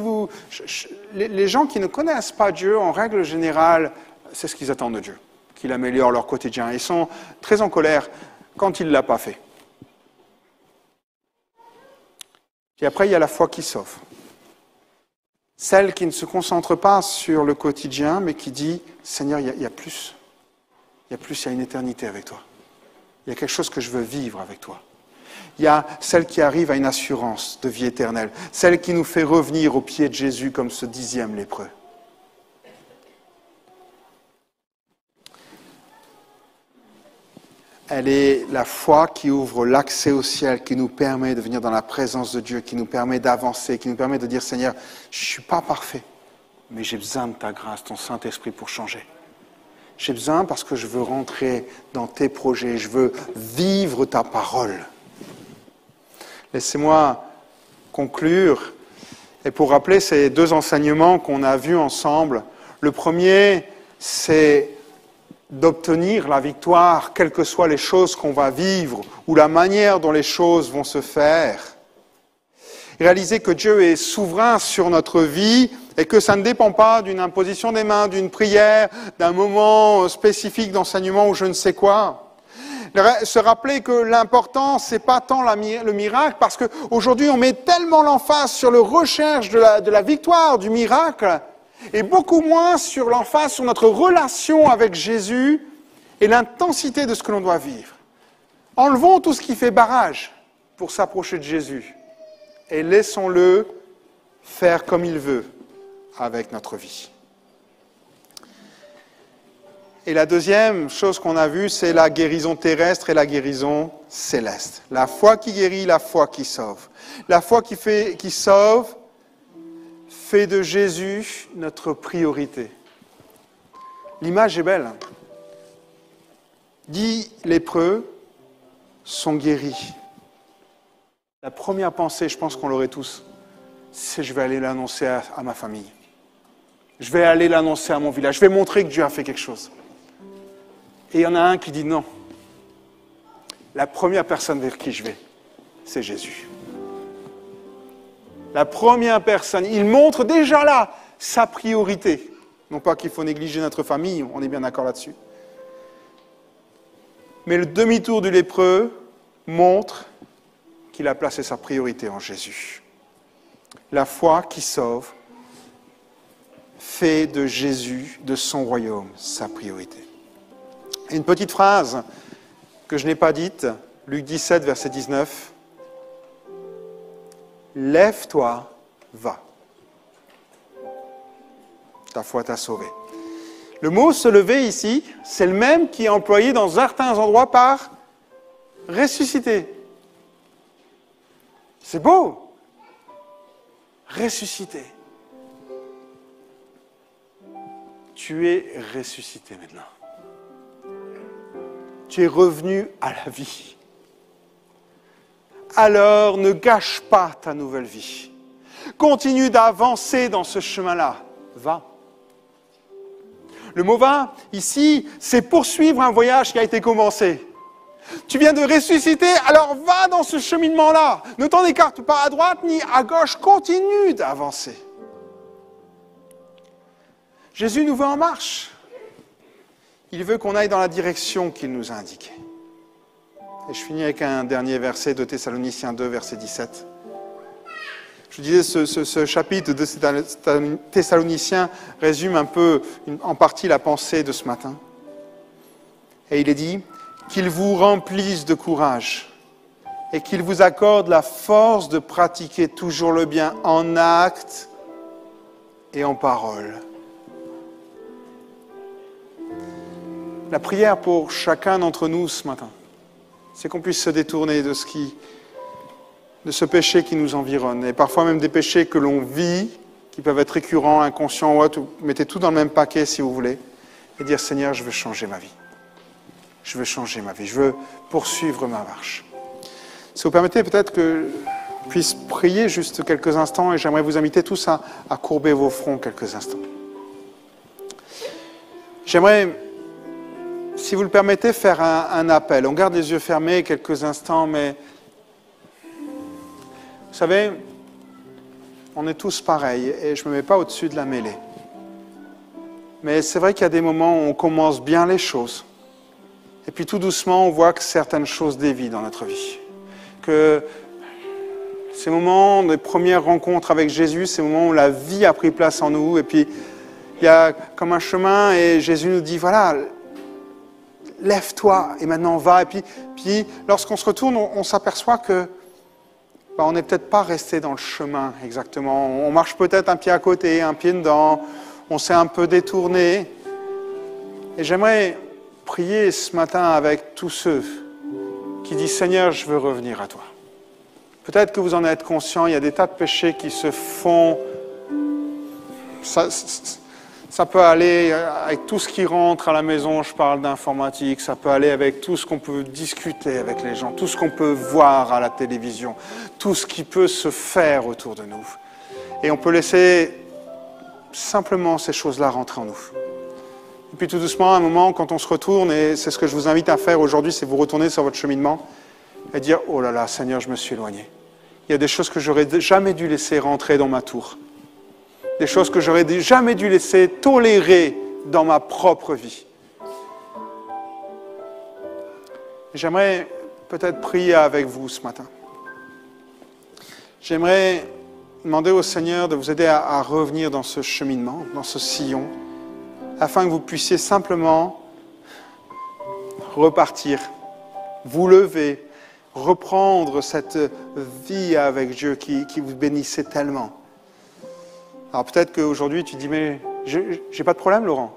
les gens qui ne connaissent pas Dieu, en règle générale, c'est ce qu'ils attendent de Dieu, qu'il améliore leur quotidien. Ils sont très en colère quand il ne l'a pas fait. Puis après, il y a la foi qui sauve. Celle qui ne se concentre pas sur le quotidien, mais qui dit, Seigneur, il y a plus. Il y a plus, il y a une éternité avec toi. Il y a quelque chose que je veux vivre avec toi. Il y a celle qui arrive à une assurance de vie éternelle, celle qui nous fait revenir au pied de Jésus comme ce 10e lépreux. Elle est la foi qui ouvre l'accès au ciel, qui nous permet de venir dans la présence de Dieu, qui nous permet d'avancer, qui nous permet de dire, Seigneur, je ne suis pas parfait, mais j'ai besoin de ta grâce, ton Saint-Esprit pour changer. J'ai besoin parce que je veux rentrer dans tes projets, je veux vivre ta parole. Laissez-moi conclure et pour rappeler ces 2 enseignements qu'on a vus ensemble. Le premier, c'est d'obtenir la victoire, quelles que soient les choses qu'on va vivre ou la manière dont les choses vont se faire. Réaliser que Dieu est souverain sur notre vie et que ça ne dépend pas d'une imposition des mains, d'une prière, d'un moment spécifique d'enseignement ou je ne sais quoi. Se rappeler que l'important, c'est pas tant le miracle, parce qu'aujourd'hui, on met tellement l'emphase sur la recherche de la victoire du miracle, et beaucoup moins sur l'emphase sur notre relation avec Jésus et l'intensité de ce que l'on doit vivre. Enlevons tout ce qui fait barrage pour s'approcher de Jésus, et laissons-le faire comme il veut avec notre vie. Et la deuxième chose qu'on a vue, c'est la guérison terrestre et la guérison céleste. La foi qui guérit, la foi qui sauve. La foi qui sauve fait de Jésus notre priorité. L'image est belle. 10 lépreux sont guéris. La première pensée, je pense qu'on l'aurait tous, c'est je vais aller l'annoncer à ma famille. Je vais aller l'annoncer à mon village. Je vais montrer que Dieu a fait quelque chose. Et il y en a un qui dit non. La première personne vers qui je vais, c'est Jésus. La première personne, il montre déjà là sa priorité. Non pas qu'il faut négliger notre famille, on est bien d'accord là-dessus. Mais le demi-tour du lépreux montre qu'il a placé sa priorité en Jésus. La foi qui sauve fait de Jésus, de son royaume, sa priorité. Et une petite phrase que je n'ai pas dite, Luc 17, verset 19. Lève-toi, va. Ta foi t'a sauvé. Le mot se lever ici, c'est le même qui est employé dans certains endroits par ressusciter. C'est beau. Ressusciter. Tu es ressuscité maintenant. Tu es revenu à la vie. Alors ne gâche pas ta nouvelle vie. Continue d'avancer dans ce chemin-là. Va. Le mot va, ici, c'est poursuivre un voyage qui a été commencé. Tu viens de ressusciter, alors va dans ce cheminement-là. Ne t'en écarte pas à droite ni à gauche, continue d'avancer. Jésus nous veut en marche. Il veut qu'on aille dans la direction qu'il nous a indiquée. Et je finis avec un dernier verset de Thessaloniciens 2, verset 17. Je disais, ce chapitre de Thessaloniciens résume un peu, en partie, la pensée de ce matin. Et il est dit qu'il vous remplisse de courage et qu'il vous accorde la force de pratiquer toujours le bien en acte et en parole. La prière pour chacun d'entre nous ce matin, c'est qu'on puisse se détourner de ce péché qui nous environne, et parfois même des péchés que l'on vit, qui peuvent être récurrents, inconscients ou autres. Mettez tout dans le même paquet si vous voulez, et dire Seigneur, je veux changer ma vie. Je veux changer ma vie, je veux poursuivre ma marche. Si vous permettez, peut-être que je puisse prier juste quelques instants, et j'aimerais vous inviter tous à courber vos fronts quelques instants. J'aimerais, si vous le permettez, faire un appel. On garde les yeux fermés quelques instants, mais vous savez, on est tous pareils et je ne me mets pas au-dessus de la mêlée. Mais c'est vrai qu'il y a des moments où on commence bien les choses et puis tout doucement on voit que certaines choses dévient dans notre vie. Que ces moments des premières rencontres avec Jésus, ces moments où la vie a pris place en nous et puis il y a comme un chemin et Jésus nous dit voilà, lève-toi et maintenant va. Et puis lorsqu'on se retourne, on s'aperçoit que on n'est peut-être pas resté dans le chemin exactement. On marche peut-être un pied à côté, un pied dedans. On s'est un peu détourné. Et j'aimerais prier ce matin avec tous ceux qui disent « Seigneur, je veux revenir à toi ». Peut-être que vous en êtes conscient, il y a des tas de péchés qui se font. Ça peut aller avec tout ce qui rentre à la maison, je parle d'informatique, ça peut aller avec tout ce qu'on peut discuter avec les gens, tout ce qu'on peut voir à la télévision, tout ce qui peut se faire autour de nous. Et on peut laisser simplement ces choses-là rentrer en nous. Et puis tout doucement, à un moment, quand on se retourne, et c'est ce que je vous invite à faire aujourd'hui, c'est vous retourner sur votre cheminement et dire « Oh là là, Seigneur, je me suis éloigné. Il y a des choses que j'aurais jamais dû laisser rentrer dans ma tour. Des choses que j'aurais jamais dû laisser tolérer dans ma propre vie. » J'aimerais peut-être prier avec vous ce matin. J'aimerais demander au Seigneur de vous aider à revenir dans ce cheminement, dans ce sillon, afin que vous puissiez simplement repartir, vous lever, reprendre cette vie avec Dieu qui vous bénissait tellement. Alors peut-être qu'aujourd'hui tu dis, mais j'ai pas de problème Laurent.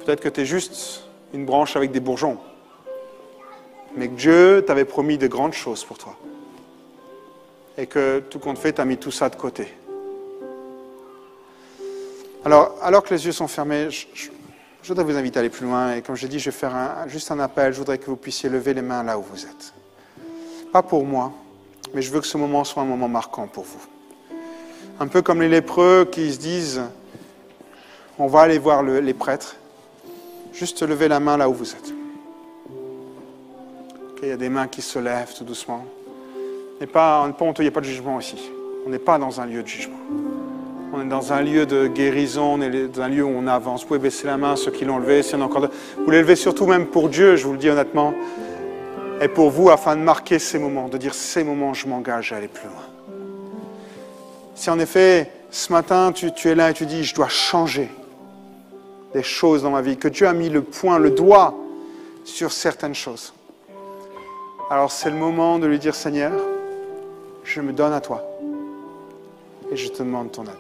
Peut-être que tu es juste une branche avec des bourgeons. Mais que Dieu t'avait promis de grandes choses pour toi. Et que tout compte fait, tu as mis tout ça de côté. Alors que les yeux sont fermés, je voudrais vous inviter à aller plus loin. Et comme je l'ai dit, je vais faire juste un appel. Je voudrais que vous puissiez lever les mains là où vous êtes. Pas pour moi, mais je veux que ce moment soit un moment marquant pour vous. Un peu comme les lépreux qui se disent, on va aller voir les prêtres. Juste lever la main là où vous êtes. Okay, il y a des mains qui se lèvent tout doucement. On n'est pas honteux, il n'y a pas de jugement ici. On n'est pas dans un lieu de jugement. On est dans un lieu de guérison, on est dans un lieu où on avance. Vous pouvez baisser la main, ceux qui l'ont levé, s'il y en a encore d'autres. Vous l'élevez surtout même pour Dieu, je vous le dis honnêtement, et pour vous, afin de marquer ces moments, de dire ces moments, je m'engage à aller plus loin. Si en effet, ce matin, tu es là et tu dis, je dois changer des choses dans ma vie, que Dieu a mis le doigt sur certaines choses, alors c'est le moment de lui dire, Seigneur, je me donne à toi et je te demande ton aide.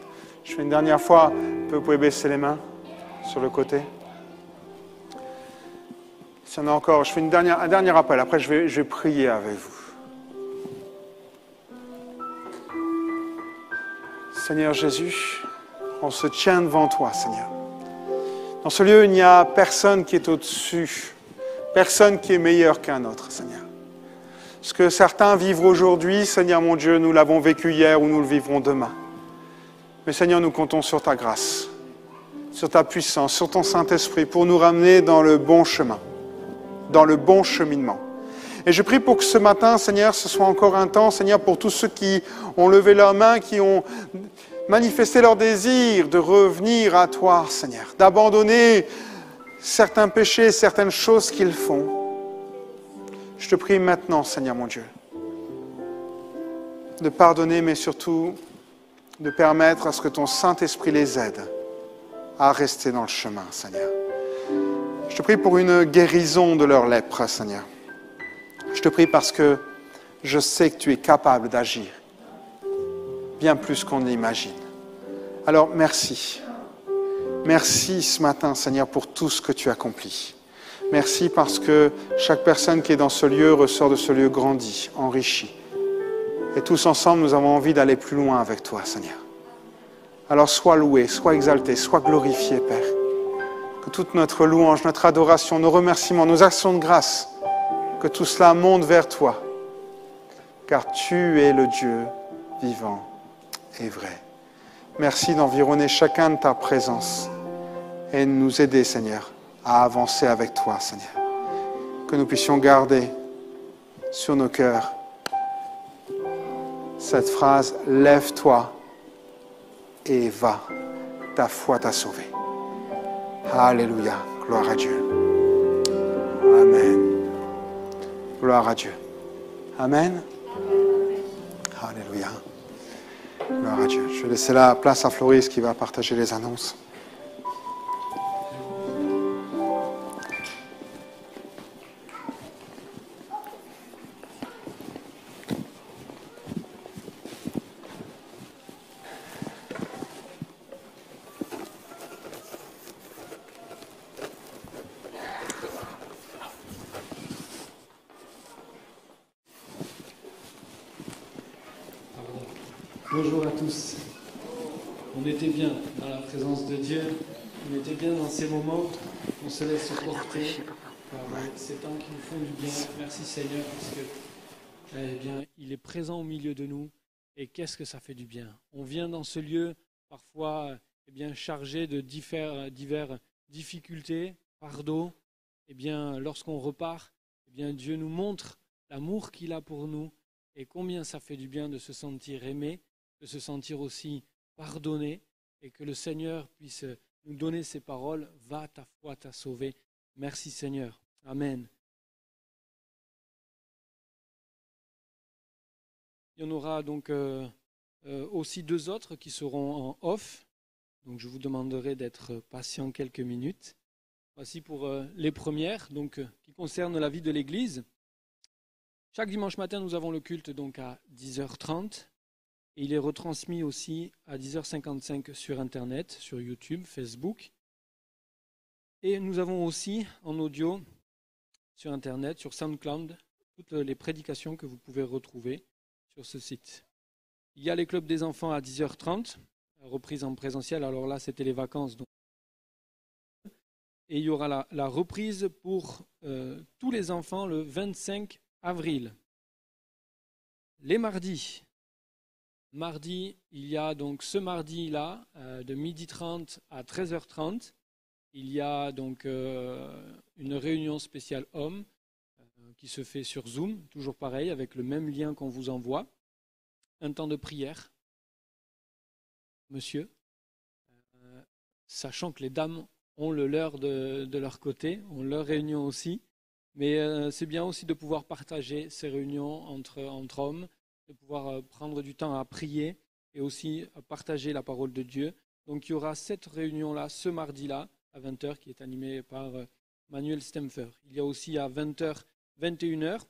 Je fais une dernière fois, vous pouvez baisser les mains sur le côté. S'il y en a encore, je fais un dernier appel, après je vais prier avec vous. Seigneur Jésus, on se tient devant toi, Seigneur. Dans ce lieu, il n'y a personne qui est au-dessus, personne qui est meilleur qu'un autre, Seigneur. Ce que certains vivent aujourd'hui, Seigneur mon Dieu, nous l'avons vécu hier ou nous le vivrons demain. Mais Seigneur, nous comptons sur ta grâce, sur ta puissance, sur ton Saint-Esprit pour nous ramener dans le bon chemin, dans le bon cheminement. Et je prie pour que ce matin, Seigneur, ce soit encore un temps, Seigneur, pour tous ceux qui ont levé leurs mains, qui ont manifesté leur désir de revenir à toi, Seigneur, d'abandonner certains péchés, certaines choses qu'ils font. Je te prie maintenant, Seigneur mon Dieu, de pardonner, mais surtout de permettre à ce que ton Saint-Esprit les aide à rester dans le chemin, Seigneur. Je te prie pour une guérison de leur lèpre, Seigneur. Je te prie parce que je sais que tu es capable d'agir bien plus qu'on ne l'imagine. Alors merci. Merci ce matin, Seigneur, pour tout ce que tu accomplis. Merci parce que chaque personne qui est dans ce lieu ressort de ce lieu grandi, enrichi. Et tous ensemble, nous avons envie d'aller plus loin avec toi, Seigneur. Alors sois loué, sois exalté, sois glorifié, Père. Que toute notre louange, notre adoration, nos remerciements, nos actions de grâce, que tout cela monte vers toi. Car tu es le Dieu vivant et vrai. Merci d'environner chacun de ta présence et de nous aider, Seigneur, à avancer avec toi, Seigneur. Que nous puissions garder sur nos cœurs cette phrase « Lève-toi et va, ta foi t'a sauvé ». Alléluia, gloire à Dieu. Amen. Gloire à Dieu. Amen. Alléluia. Gloire à Dieu. Je vais laisser la place à Floris qui va partager les annonces. Bonjour à tous. On était bien dans la présence de Dieu. On était bien dans ces moments où on se laisse porter par ces temps qui nous font du bien. Merci Seigneur parce que eh bien, il est présent au milieu de nous. Et qu'est-ce que ça fait du bien. On vient dans ce lieu parfois eh bien, chargé de diverses difficultés, fardeaux. Eh bien, lorsqu'on repart, eh bien, Dieu nous montre l'amour qu'il a pour nous et combien ça fait du bien de se sentir aimé, de se sentir aussi pardonné et que le Seigneur puisse nous donner ces paroles. Va, ta foi t'a sauvé. Merci Seigneur. Amen. Il y en aura donc aussi 2 autres qui seront en off. Donc je vous demanderai d'être patient quelques minutes. Voici pour les premières, donc qui concernent la vie de l'Église. Chaque dimanche matin, nous avons le culte donc à 10h30. Et il est retransmis aussi à 10h55 sur Internet, sur YouTube, Facebook. Et nous avons aussi en audio sur Internet, sur SoundCloud, toutes les prédications que vous pouvez retrouver sur ce site. Il y a les clubs des enfants à 10h30, reprise en présentiel. Alors là, c'était les vacances. Donc. Et il y aura la reprise pour tous les enfants le 25 avril. Les mardis. Mardi, il y a donc ce mardi-là, de 12h30 à 13h30, il y a donc une réunion spéciale hommes qui se fait sur Zoom, toujours pareil, avec le même lien qu'on vous envoie. Un temps de prière, monsieur, sachant que les dames ont le leur de leur côté, ont leur réunion aussi, mais c'est bien aussi de pouvoir partager ces réunions entre hommes, de pouvoir prendre du temps à prier et aussi à partager la parole de Dieu. Donc il y aura cette réunion-là, ce mardi-là, à 20h, qui est animée par Manuel Stempfer. Il y a aussi à 20h, 21h,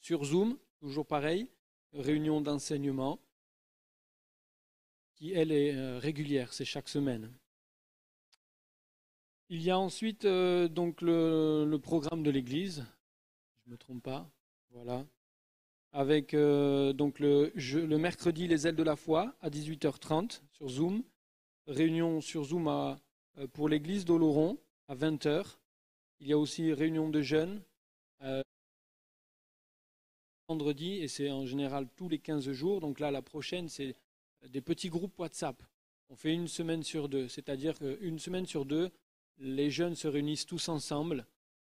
sur Zoom, toujours pareil, réunion d'enseignement, qui elle est régulière, c'est chaque semaine. Il y a ensuite donc le programme de l'Église, je ne me trompe pas, voilà. Avec donc le mercredi les ailes de la foi à 18h30 sur Zoom, réunion sur Zoom pour l'église d'Oloron à 20h. Il y a aussi réunion de jeunes vendredi et c'est en général tous les 15 jours. Donc là la prochaine c'est des petits groupes WhatsApp. On fait une semaine sur 2, c'est-à-dire qu'une semaine sur 2, les jeunes se réunissent tous ensemble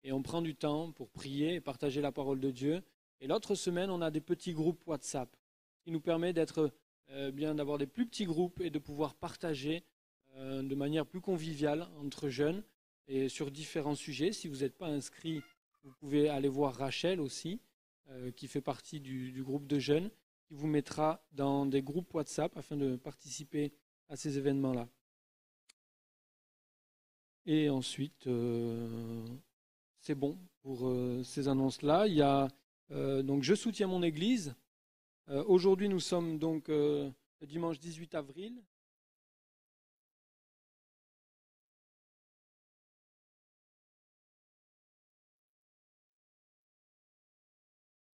et on prend du temps pour prier et partager la parole de Dieu. Et l'autre semaine, on a des petits groupes WhatsApp qui nous permet d'avoir des plus petits groupes et de pouvoir partager de manière plus conviviale entre jeunes et sur différents sujets. Si vous n'êtes pas inscrit, vous pouvez aller voir Rachel aussi, qui fait partie du groupe de jeunes, qui vous mettra dans des groupes WhatsApp afin de participer à ces événements-là. Et ensuite, c'est bon pour ces annonces-là. Il y a donc je soutiens mon Église. Aujourd'hui, nous sommes donc le dimanche 18 avril.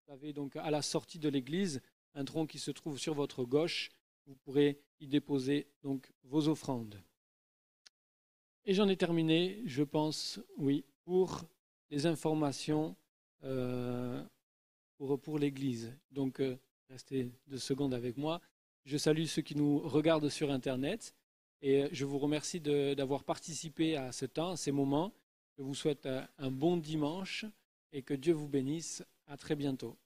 Vous avez donc à la sortie de l'église un tronc qui se trouve sur votre gauche. Vous pourrez y déposer donc vos offrandes. Et j'en ai terminé, je pense, oui, pour les informations pour l'église. Donc, restez 2 secondes avec moi. Je salue ceux qui nous regardent sur Internet et je vous remercie d'avoir participé à ce temps, à ces moments. Je vous souhaite un bon dimanche et que Dieu vous bénisse. À très bientôt.